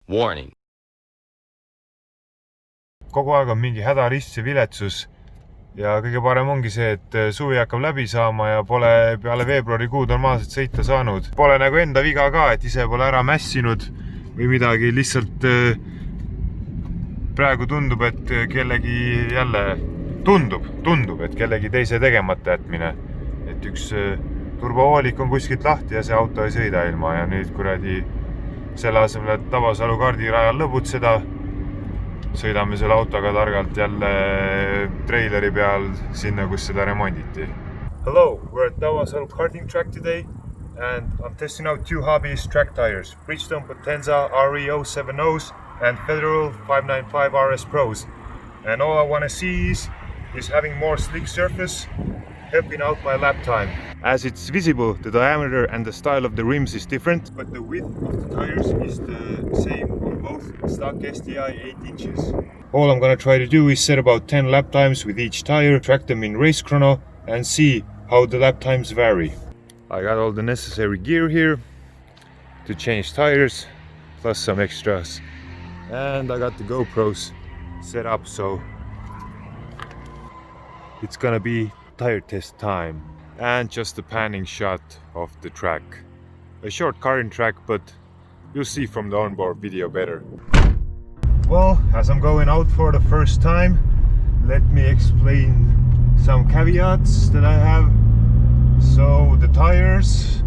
Warning. Kogu aeg on mingi hädarist ja viletsus ja kõige parem ongi see, et suvi hakkab läbi saama ja pole peale veebruarikuud normaalselt sõita saanud. Pole nagu enda viga ka, et ise pole ära mässinud või midagi, lihtsalt praegu tundub, et kellegi jälle tundub, et kellegi teise tegemata jätmine. Et üks turbovoolik on kuskilt lahti ja see auto ei sõida ilma ja nüüd kuradi selle asemel, et Tabasalu kardirajal lõbutseda, sõidame selle autoga targalt jälle treileri peal sinna, kus seda remonditi. Hello, we're at Tabasalu Karting Track today and I'm testing out two hobbyist track tires, Bridgestone Potenza RE070 and Federal 595 RS Pros. And all I want to see is having more slick surface, helping out my lap time. As it's visible, the diameter and the style of the rims is different, but the width of the tires is the same on both stock STI 8 inches. All I'm gonna try to do is set about 10 lap times with each tire, track them in race chrono and see how the lap times vary. I got all the necessary gear here to change tires, plus some extras. And I got the GoPros set up, so it's gonna be tire test time. And just a panning shot of the track. A short karting track, but you'll see from the onboard video better. Well, as I'm going out for the first time, let me explain some caveats that I have. So the tires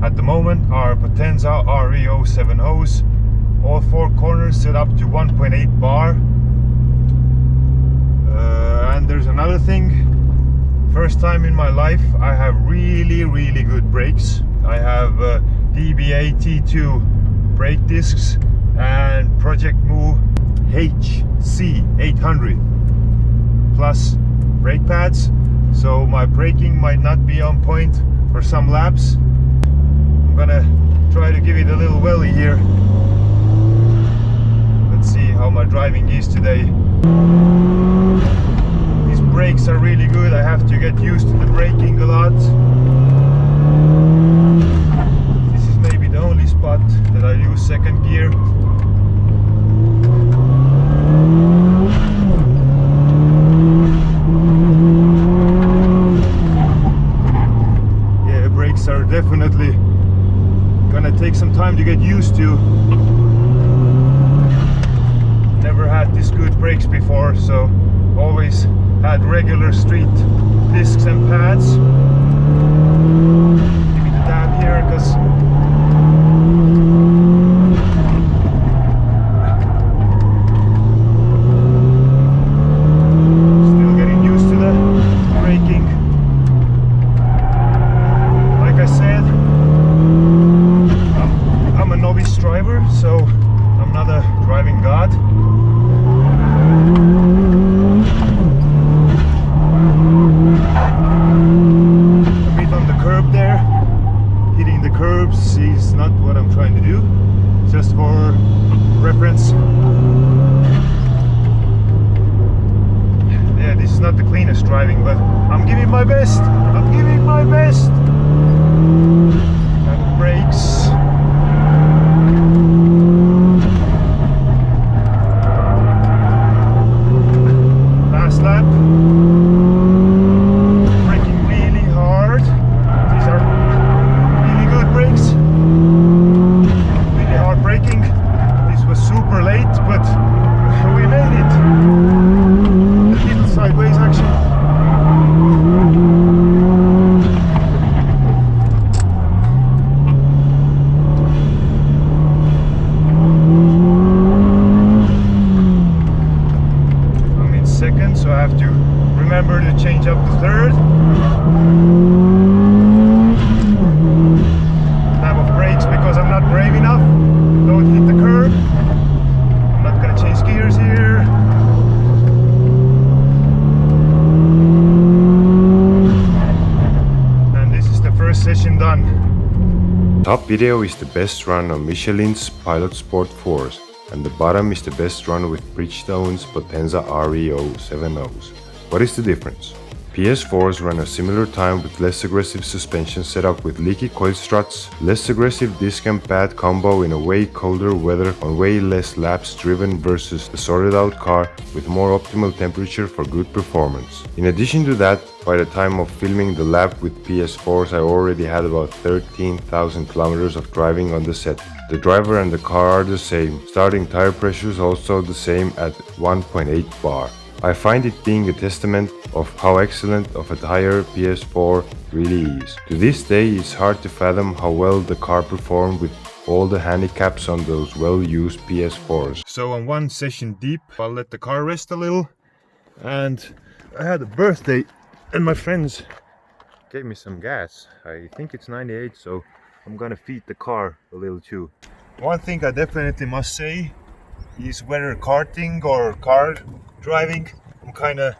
at the moment are Potenza RE070s. All four corners set up to 1.8 bar. And there's another thing. First time in my life I have really good brakes. I have DBA T2 brake discs and Project Move HC800 plus brake pads. So my braking might not be on point for some laps. I'm gonna try to give it a little welly here. Let's see how my driving is today. Brakes are really good. I have to get used to the braking a lot. This is maybe the only spot that I use second gear. Yeah, brakes are definitely gonna take some time to get used to. Never had this good brakes before, so always had regular street discs and pads. Give me the dab here, because still getting used to the braking. Like I said, I'm a novice driver, so I'm not a driving god. Is not what I'm trying to do, just for reference. Yeah, this is not the cleanest driving, but I'm giving my best. I'm giving my best. And brakes. Last lap. Braking really hard. These are really good brakes. Braking. This was super late, but we made it. A little sideways action. I'm in second, so I have to remember to change up to third. Tap of brakes because I'm not brave enough. Don't hit the curb. I'm not gonna change gears here. And this is the first session done. Top video is the best run on Michelin's Pilot Sport 4s, and the bottom is the best run with Bridgestone's Potenza RE070s. What is the difference? PS4s run a similar time with less aggressive suspension setup with leaky coil struts, less aggressive disc and pad combo in a way colder weather on way less laps driven versus the sorted out car with more optimal temperature for good performance. In addition to that, by the time of filming the lap with PS4s I already had about 13,000 kilometers of driving on the set. The driver and the car are the same, starting tire pressure is also the same at 1.8 bar. I find it being a testament of how excellent of a tire PS4 really is. To this day it's hard to fathom how well the car performed with all the handicaps on those well-used PS4s. So on one session deep, I'll let the car rest a little, and I had a birthday and my friends gave me some gas. I think it's 98, so I'm gonna feed the car a little too. One thing I definitely must say is whether karting or car driving, I'm kind of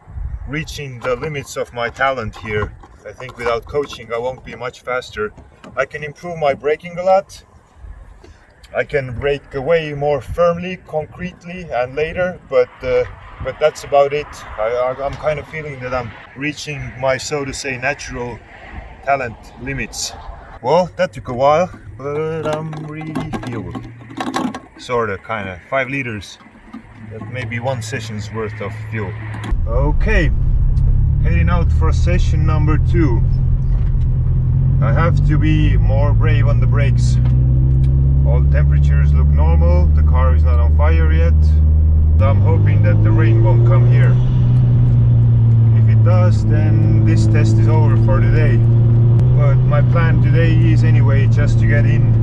reaching the limits of my talent here. I think without coaching I won't be much faster. I can improve my braking a lot. I can brake away more firmly, concretely and later, but that's about it. I'm kind of feeling that I'm reaching my, so to say, natural talent limits. Well, that took a while, but I'm really fueled. Sorta, kinda. 5 liters. That may be one session's worth of fuel. Okay, heading out for session number 2. I have to be more brave on the brakes. All the temperatures look normal, the car is not on fire yet. I'm hoping that the rain won't come here. If it does, then this test is over for today. But my plan today is anyway just to get in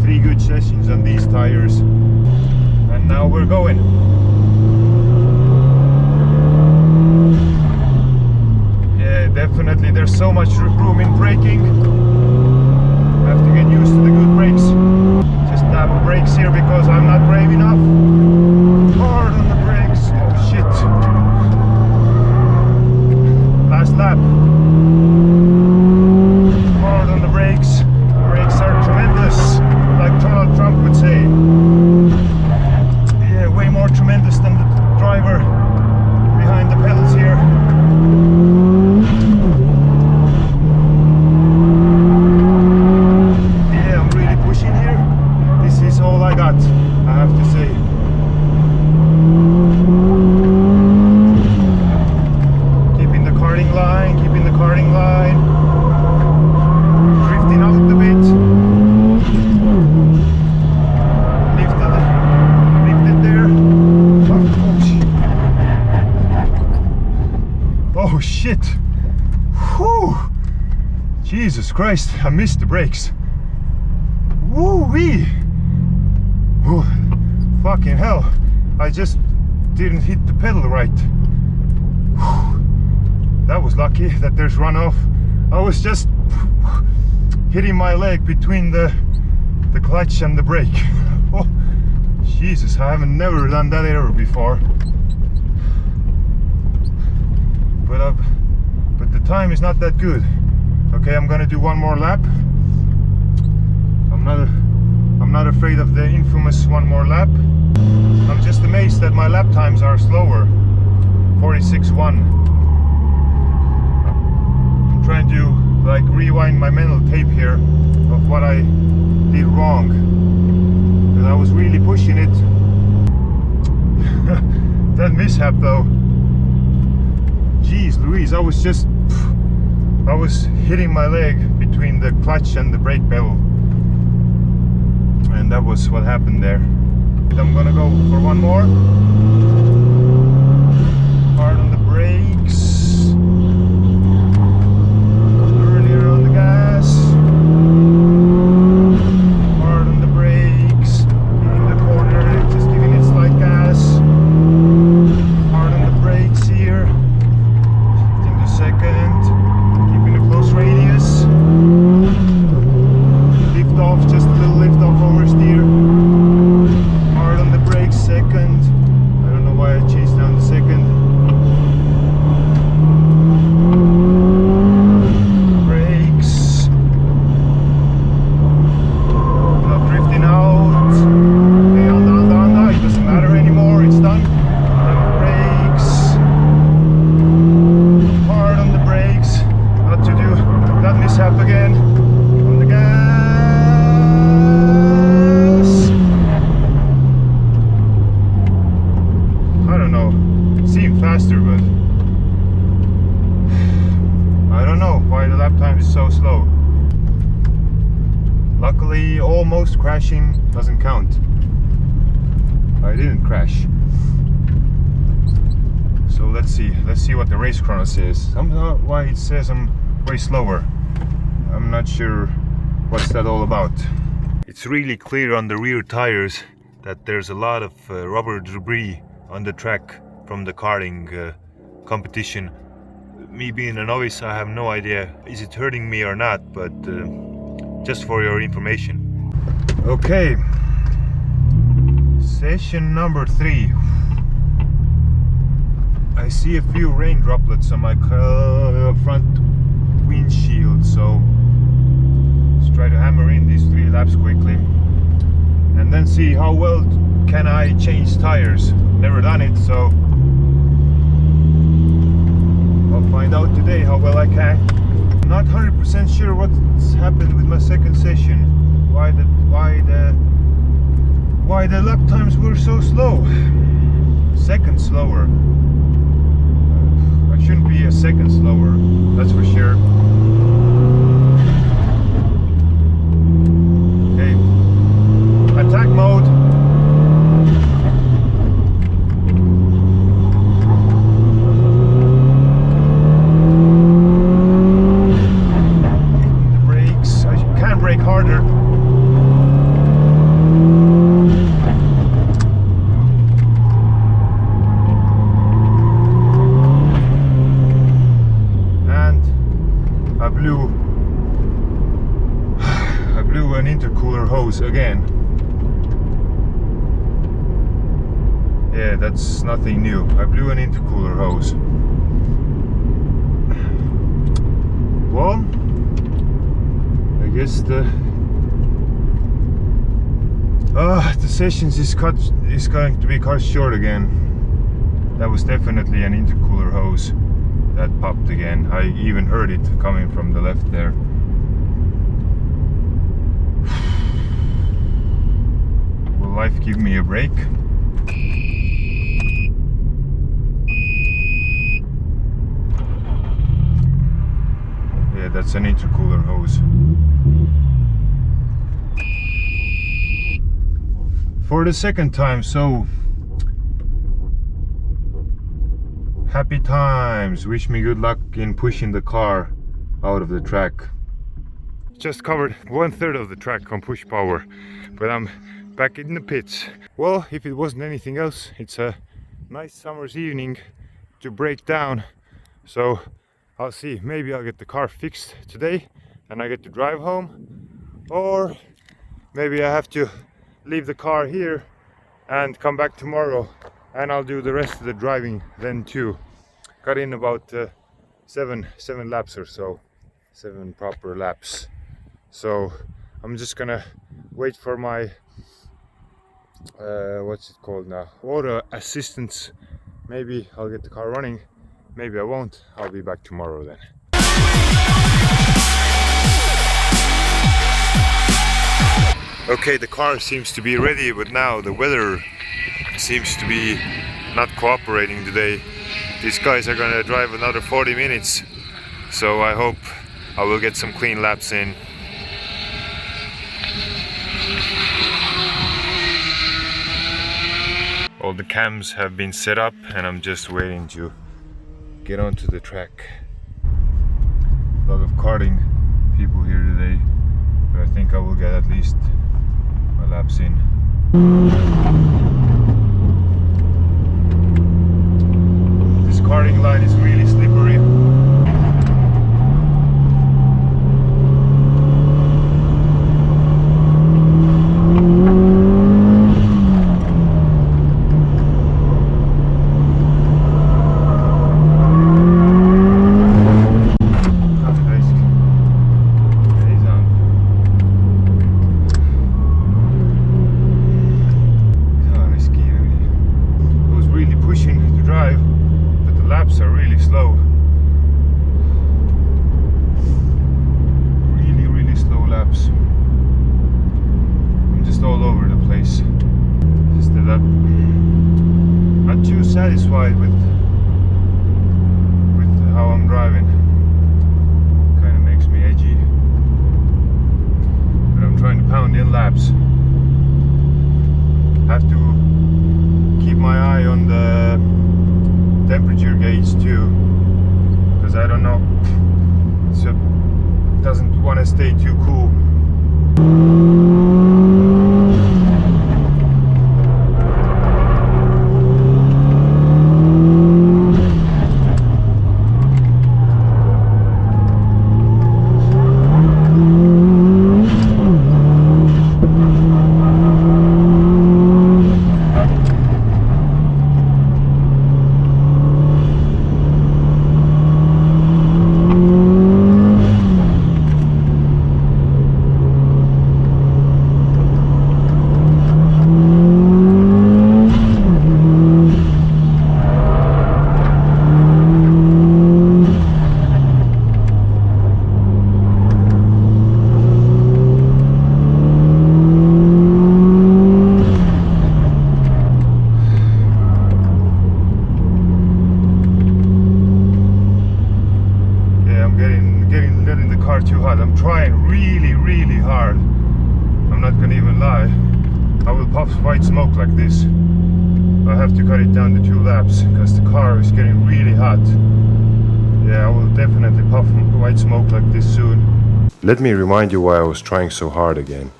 3 good sessions on these tires. And now we're going. Yeah, definitely there's so much room in braking. I have to get used to the good brakes. Just tap brakes here because I'm not brave enough. Hard on the brakes. Oh shit. Last lap. Hard on the brakes. Brakes are tremendous, like Donald Trump would say. Yeah, way more tremendous than the driver behind the pedals here. Yeah, I'm really pushing here. This is all I got, I have to say. Keeping the karting line, keeping the karting line. Drifting out a bit. Lifted there. Oh shit! Whew! Jesus Christ, I missed the brakes. Woo-wee! Oh, fucking hell, I just didn't hit the pedal right. Whew. That was lucky that there's runoff. I was just hitting my leg between the clutch and the brake. Oh, Jesus, I haven't never done that error before. But the time is not that good. Okay, I'm gonna do one more lap. I'm not afraid of the infamous one more lap. I'm just amazed that my lap times are slower. 46.1. I'm trying to like rewind my mental tape here of what I did wrong. Because I was really pushing it. That mishap though. Jeez Louise, I was hitting my leg between the clutch and the brake pedal. And that was what happened there. I'm gonna go for one more. Hard on the brakes. Earlier on the gas. Hard on the brakes. Hitting the corner, just giving it slight gas. Hard on the brakes here. Hitting the second. Keeping a close radius. Lift off, just a little lift off oversteer. Hard on the brakes, second. Actually, almost crashing doesn't count. I didn't crash. So let's see what the race chrono says. Somehow why it says I'm way slower. I'm not sure what's that all about. It's really clear on the rear tires that there's a lot of rubber debris on the track from the karting competition. Me being a novice, I have no idea is it hurting me or not, but just for your information. Okay, session number 3. I see a few rain droplets on my front windshield, so let's try to hammer in these 3 laps quickly and then see how well can I change tires. Never done it, so I'll find out today how well I can. I'm not 100% sure what's happened with my second session. Why the lap times were so slow. Second slower. I shouldn't be a second slower, that's for sure. Okay, attack mode. The brakes, I can brake harder. I blew an intercooler hose again. Yeah, that's nothing new. I blew an intercooler hose. Well, I guess the sessions is going to be cut short again. That was definitely an intercooler hose that popped again. I even heard it coming from the left there. Will life give me a break? Yeah, that's an intercooler hose. For the second time, so happy times. Wish me good luck in pushing the car out of the track. Just covered 1/3 of the track on push power, but I'm back in the pits. Well, if it wasn't anything else, it's a nice summer's evening to break down. So I'll see, maybe I'll get the car fixed today and I get to drive home, or maybe I have to leave the car here and come back tomorrow, and I'll do the rest of the driving then too. Got in about seven laps or so, 7 proper laps. So I'm just gonna wait for my what's it called now, auto assistance. Maybe I'll get the car running, maybe I won't. I'll be back tomorrow then. Okay, the car seems to be ready, but now the weather seems to be not cooperating today. These guys are gonna drive another 40 minutes, so I hope I will get some clean laps in. All the cams have been set up and I'm just waiting to get onto the track. A lot of karting people here today, but I think I will get at least my laps in. This karting line is really slippery. Satisfied with how I'm driving. Kind of makes me edgy. but I'm trying to pound in laps. Have to keep my eye on the temperature gauge too, because I don't know, so it doesn't want to stay too cool. Too hot. I'm trying really hard. I'm not gonna even lie. I will puff white smoke like this. I have to cut it down to 2 laps because the car is getting really hot. Yeah, I will definitely puff white smoke like this soon. Let me remind you why I was trying so hard again.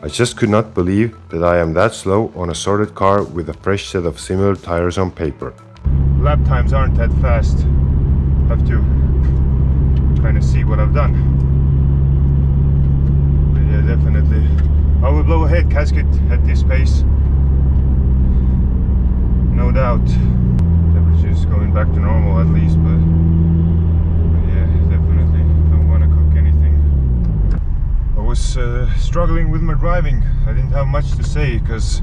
I just could not believe that I am that slow on a sorted car with a fresh set of similar tires on paper. Lap times aren't that fast. Have to kind of see what I've done. But yeah, definitely. I will blow a head gasket at this pace. No doubt. Temperature is going back to normal at least, but yeah, definitely don't want to cook anything. I was struggling with my driving. I didn't have much to say because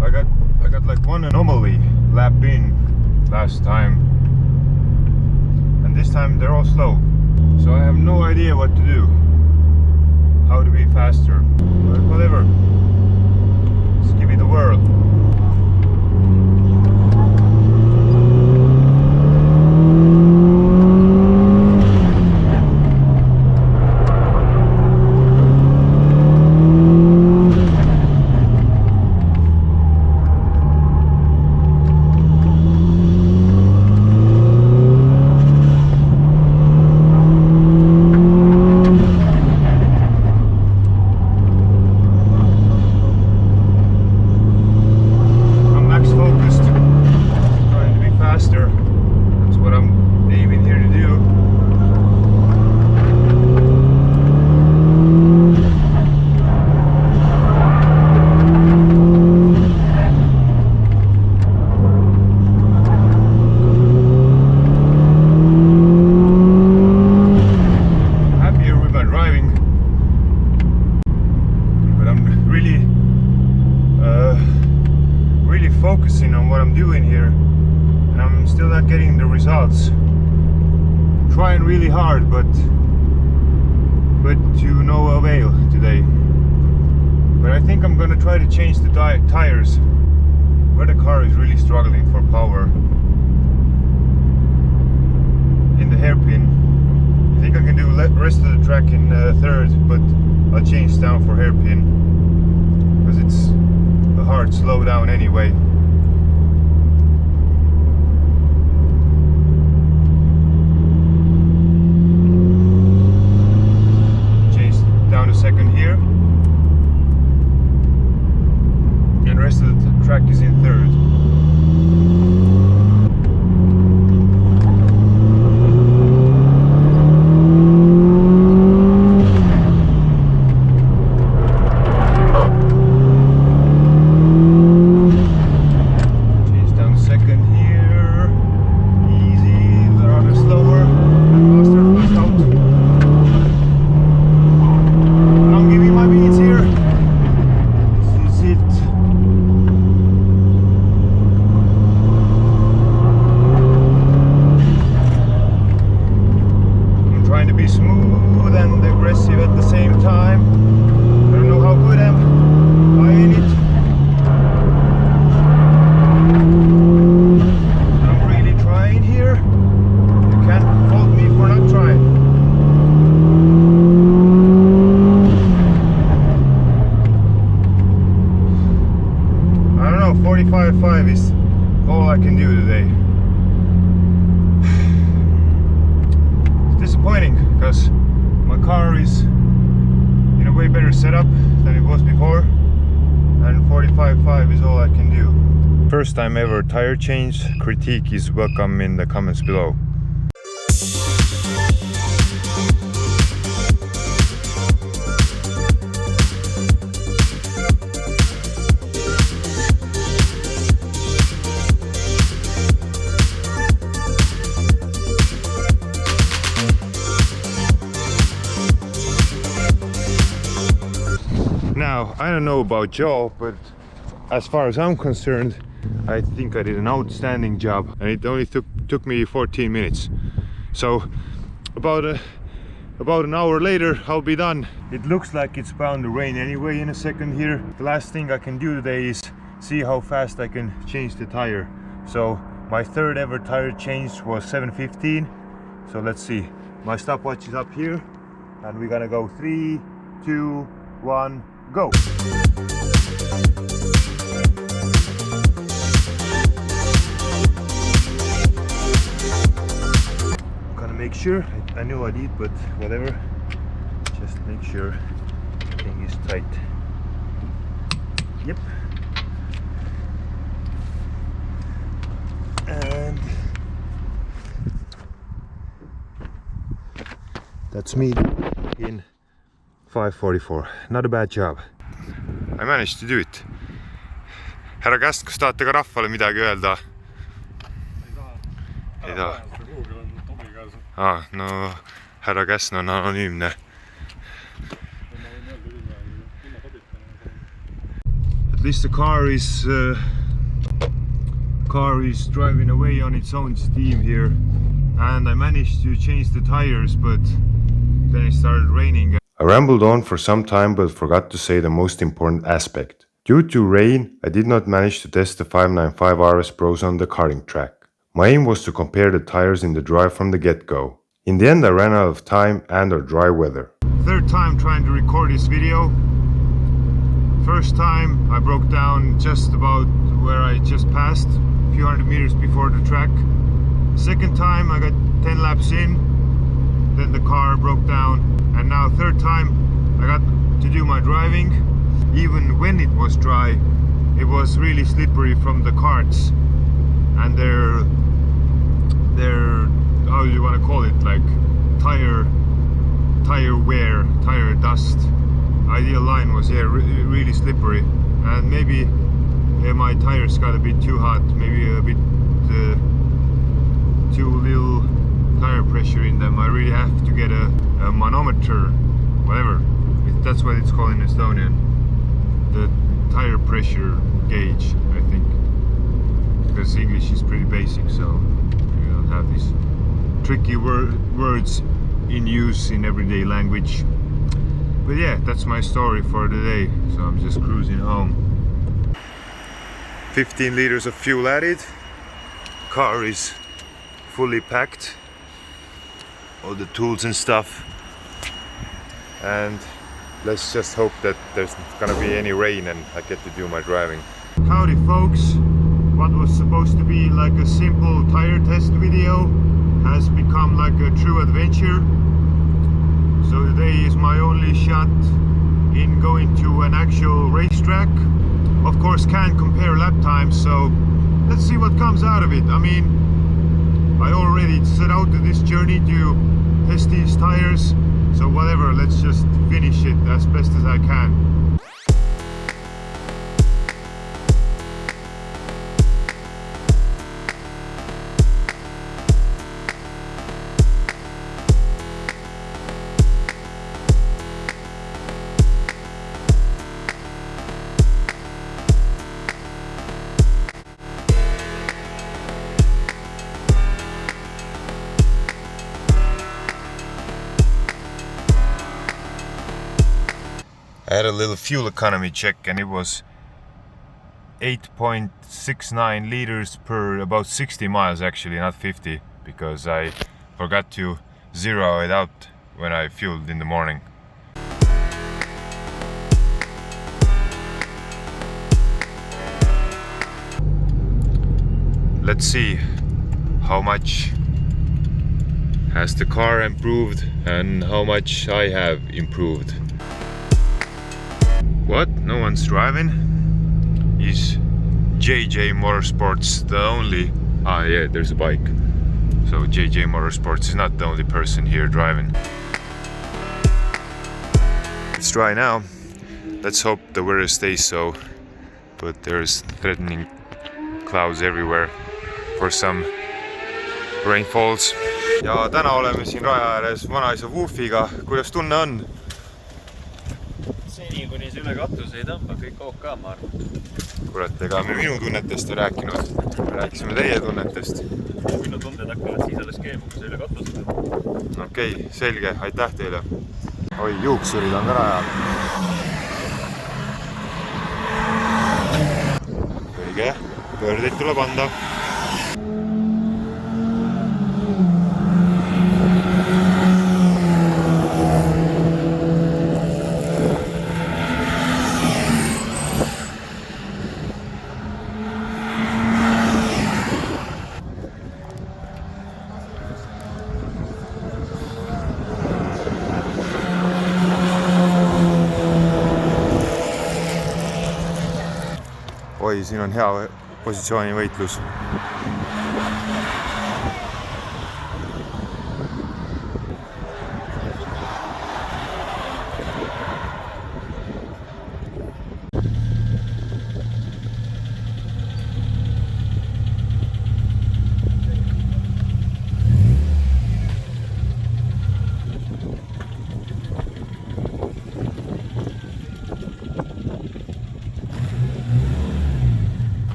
I got like one anomaly lap in last time. And this time they're all slow, so I have no idea what to do, how to be faster, but whatever, let's give it a whirl. Focusing on what I'm doing here, and I'm still not getting the results. Trying really hard, but to no avail today. But I think I'm gonna try to change the tires where the car is really struggling for power. In the hairpin, I think I can do the rest of the track in third, but I'll change down for hairpin because it's a hard slow down anyway. Down a second here, and the rest of the track is in third. Change down a second here, easy, rather slower, faster, first out. now 45.5 is all I can do today. It's disappointing because my car is in a way better setup than it was before, and 45.5 is all I can do. First time ever tire change. Critique is welcome in the comments below. Now, I don't know about y'all, but as far as I'm concerned, I think I did an outstanding job, and it only took me 14 minutes. So about an hour later I'll be done. It looks like it's bound to rain anyway in a second here. The last thing I can do today is see how fast I can change the tire. So my third ever tire change was 7:15. So let's see. My stopwatch is up here, and we're gonna go 3, 2, 1, go. Make sure, I know I did, but whatever, just make sure everything is tight. Yep. And that's me in 5:44. Not a bad job. I managed to do it. Härra Käst, kas tahate ka rahvale midagi öelda? Ei taha. No härra Käsn on anonüümne. At least the car is driving away on its own steam here, and I managed to change the tires, but then it started raining. I rambled on for some time but forgot to say the most important aspect. Due to rain, I did not manage to test the 595 RS Pros on the karting track. My aim was to compare the tires in the drive from the get-go. In the end, I ran out of time and or dry weather. Third time trying to record this video. First time I broke down just about where I just passed, a few hundred meters before the track. Second time I got 10 laps in, then the car broke down. And now third time I got to do my driving. Even when it was dry, it was really slippery from the karts. And they're how do you want to call it, like tire wear, tire dust. Ideal line was really slippery, and maybe my tires got a bit too hot, maybe a bit too little tire pressure in them. I really have to get a manometer, whatever, that's what it's called in Estonian, the tire pressure gauge, I think. Because English is pretty basic, so we don't have these tricky words in use in everyday language. But yeah, that's my story for today, so I'm just cruising home. 15 liters of fuel added, car is fully packed, all the tools and stuff, and let's just hope that there's not gonna be any rain and I get to do my driving. Howdy folks! What was supposed to be like a simple tire test video has become like a true adventure. So today is my only shot in going to an actual racetrack. Of course, can't compare lap times, so let's see what comes out of it. I mean, I already set out to this journey to test these tires, so whatever, let's just finish it as best as I can. I had a little fuel economy check and it was 8.69 liters per about 60 miles, actually, not 50, because I forgot to zero it out when I fueled in the morning. let's see how much has the car improved and how much I have improved. What? No one's driving? Is JJ Motorsports the only... Ah yeah, there's a bike. So JJ Motorsports is not the only person here driving. It's dry now. Let's hope the weather stays so. But there's threatening clouds everywhere for some rainfalls. Ja täna oleme siin raja ääres vanaisa Woofy'ga. Kuidas tunne on? Seni kuni see üle katuse ei tõmba, kõik OK, ma arvan. Kurat, ega me minu tunnetest ei rääkinud. Rääkisime teie tunnetest. Minu tunded hakkavad siis alles keema, kui see üle katuse tõmba. Okei, selge, aitäh teile. Oi, juuksurid on ka rajal. Õige, pöördeid tuleb anda. Oi, siin on hea positsioonivõitlus.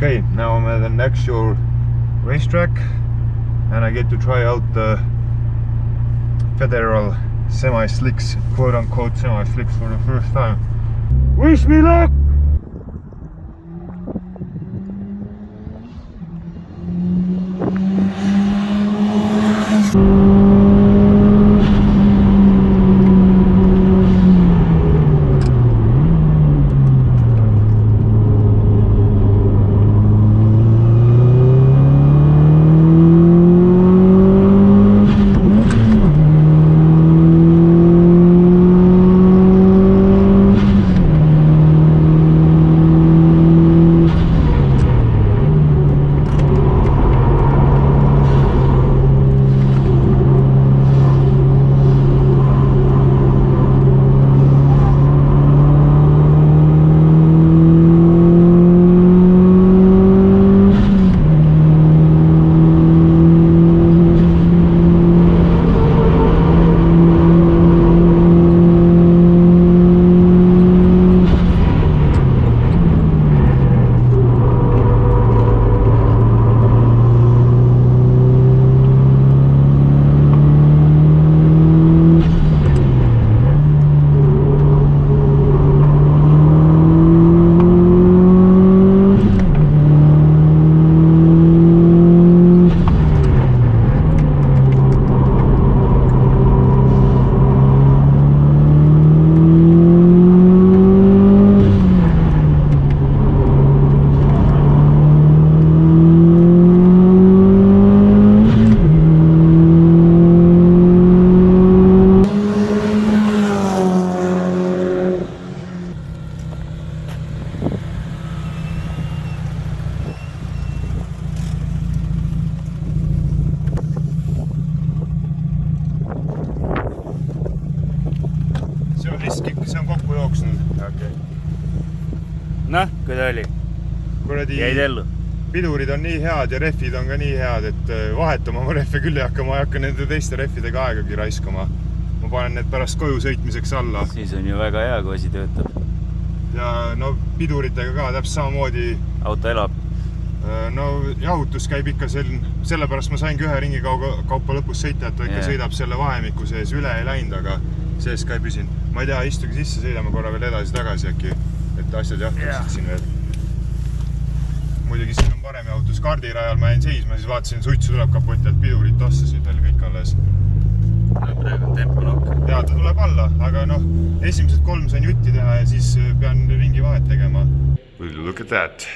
Okay, now I'm at an actual racetrack and I get to try out the federal semi-slicks, quote-unquote semi-slicks for the first time. Wish me luck! See on kokku jooksnud. Okay. Noh, kui ta oli? Kuradi jäid ellu? Pidurid on nii head ja rehvid on ka nii head, et vahetama ma rehve küll ei hakka nende teiste rehvidega aegagi raiskama. Ma panen need pärast koju sõitmiseks alla. Siis on ju väga hea, kui asi töötab. Ja no piduritega ka täpselt samamoodi. Auto elab? No jahutus käib ikka sellepärast ma saingi ühe ringi kaupa lõpus sõita, et ta ikka sõidab selle vahemiku sees, üle ei läinud, aga sees ka ei püsin. Ma ei tea, istugi sisse, sõidame korra veel edasi-tagasi äkki, et asjad jahtuksid siin veel. Muidugi siin on parem jahutus kardirajal, ma jäin seisma, siis vaatasin, suitsu tuleb kapoti alt, pidurid tossasid veel kõik alles. no praegu on tempo nokk. Ja ta tuleb alla, aga noh, esimesed 3 sain jutti teha ja siis pean ringi vahet tegema. Will you look at that?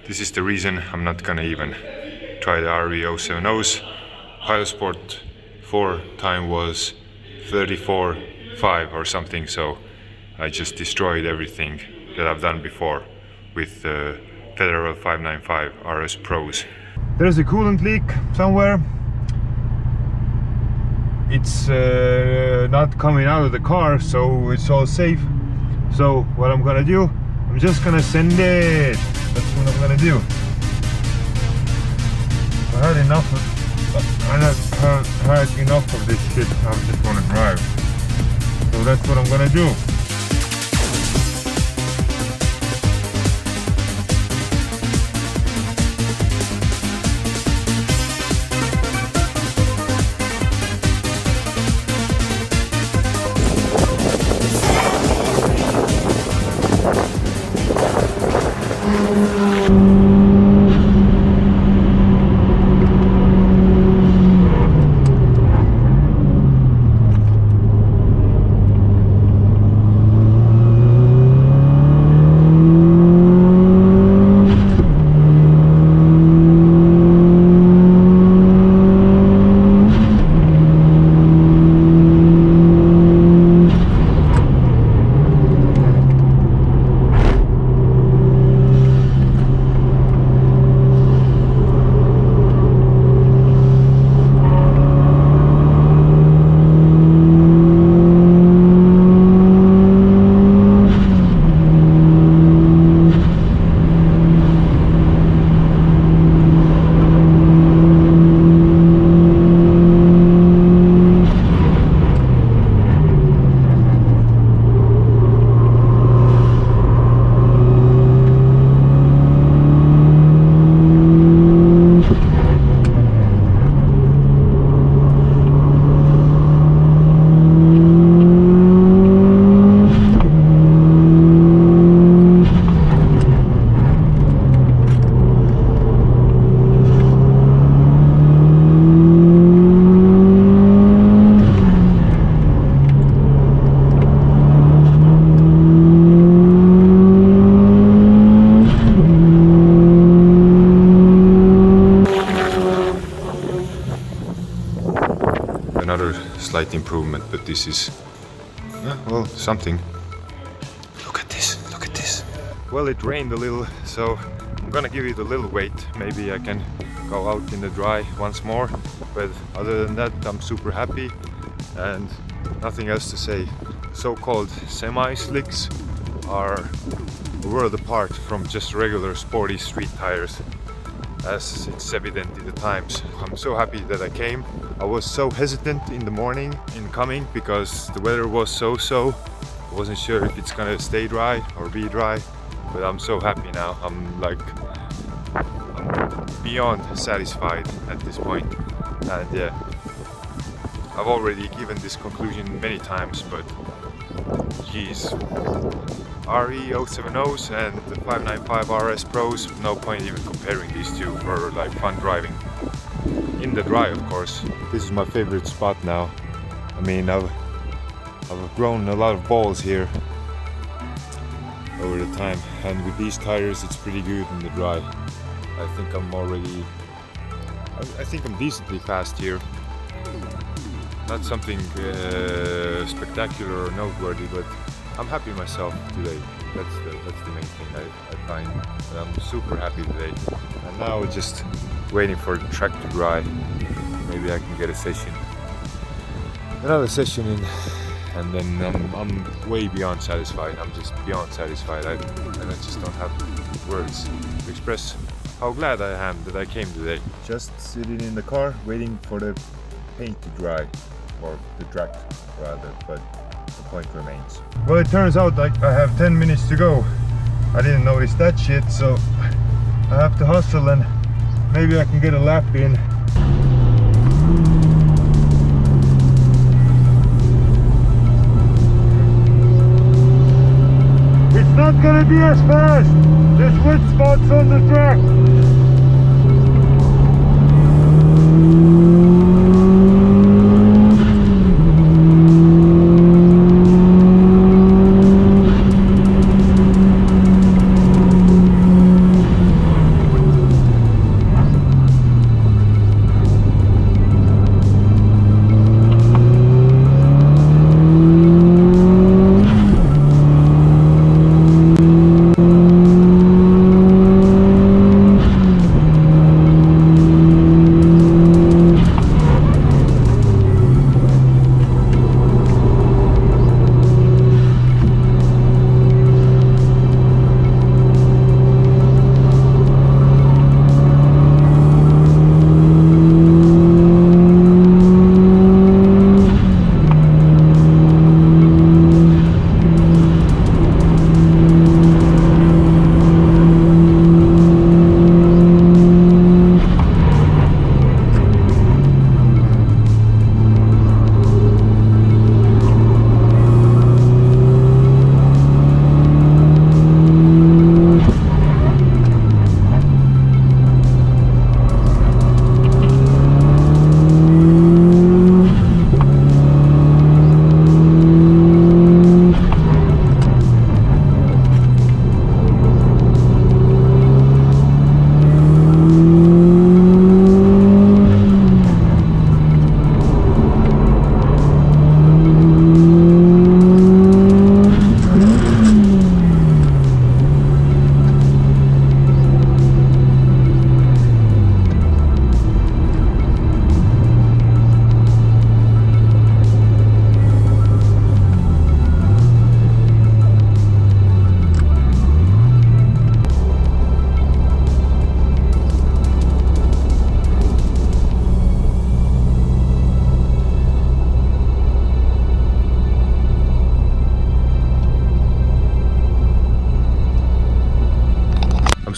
This is the reason I'm not gonna even try the RE070. Pilot Sport 4 time was 34.5 or something, so I just destroyed everything that I've done before with Federal 595 RS Pros. There's a coolant leak somewhere. It's not coming out of the car, so it's all safe. So what I'm gonna do, I'm just gonna send it. That's what I'm gonna do. I had enough of this shit. I just wanna drive. So that's what I'm gonna do. Slight improvement, but this is well, something. Look at this, look at this. Well, it rained a little, so I'm gonna give it a little wait. Maybe I can go out in the dry once more, but other than that, I'm super happy and nothing else to say. So-called semi-slicks are a world apart from just regular sporty street tires, as it's evident in the times. I'm so happy that I came. I was so hesitant in the morning in coming because the weather was so-so. I wasn't sure if it's gonna stay dry or be dry, but I'm so happy now. I'm beyond satisfied at this point. And yeah, I've already given this conclusion many times, but geez, RE070s and the 595 RS Pros, no point even comparing these two for like fun driving. In the dry, of course. This is my favorite spot now. I mean, I've grown a lot of balls here over the time, and with these tires it's pretty good in the dry. I think I'm decently fast here. Not something spectacular or noteworthy, but I'm happy myself today. That's the main thing I find. And I'm super happy today. And now we're just waiting for the track to dry. Maybe I can get another session in, and then I'm way beyond satisfied. I'm just beyond satisfied. I just don't have words to express how glad I am that I came today. Just sitting in the car waiting for the paint to dry, or the track rather, but the point remains. Well, it turns out like I have 10 minutes to go. I didn't notice that shit, so I have to hustle and maybe I can get a lap in. It's not gonna be as fast. There's wet spots on the track.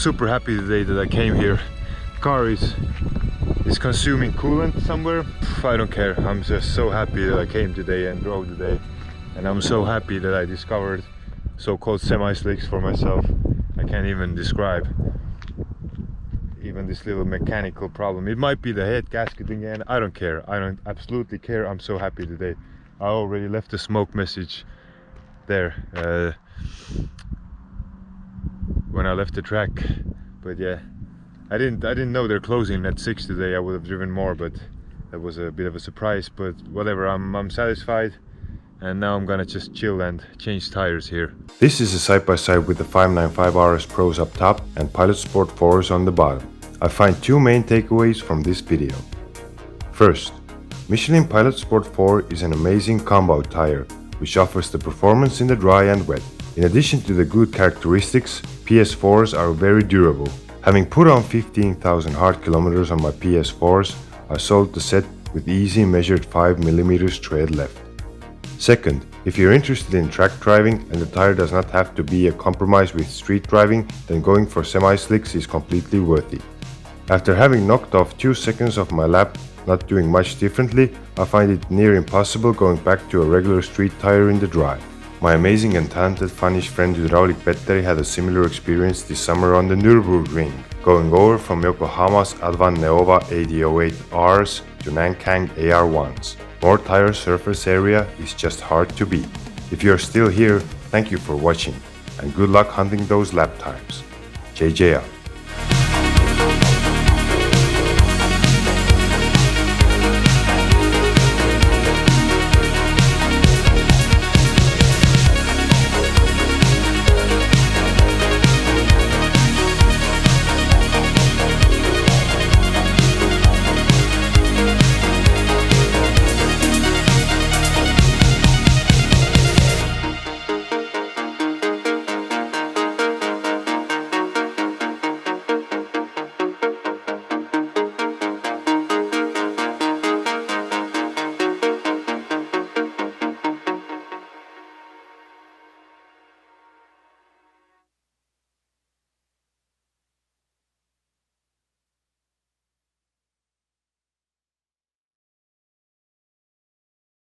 super happy today that I came here. Car is consuming coolant somewhere. I don't care. I'm just so happy that I came today and drove today. And I'm so happy that I discovered so-called semi-slicks for myself. I can't even describe even this little mechanical problem. It might be the head gasket again. I don't care. I don't absolutely care. I'm so happy today. I already left a smoke message there when I left the track. But yeah, I didn't know they're closing at 6 today. I would have driven more, but that was a bit of a surprise. But whatever, I'm satisfied. And now I'm gonna just chill and change tires here. This is a side-by-side with the 595 RS Pros up top and Pilot Sport 4s on the bottom. I find two main takeaways from this video. First, Michelin Pilot Sport 4 is an amazing combo tire, which offers the performance in the dry and wet. In addition to the good characteristics, PS4s are very durable. Having put on 15,000 hard kilometers on my PS4s, I sold the set with easy measured 5mm tread left. Second, if you're interested in track driving and the tire does not have to be a compromise with street driving, then going for semi-slicks is completely worth it. After having knocked off 2 seconds of my lap, not doing much differently, I find it near impossible going back to a regular street tire in the dry. My amazing and talented Finnish friend Hydraulic Petteri had a similar experience this summer on the Nürburgring, going over from Yokohama's Advan Neova 8008Rs to Nankang AR1s. More tire surface area is just hard to beat. If you're still here, thank you for watching and good luck hunting those lap times. JJ out.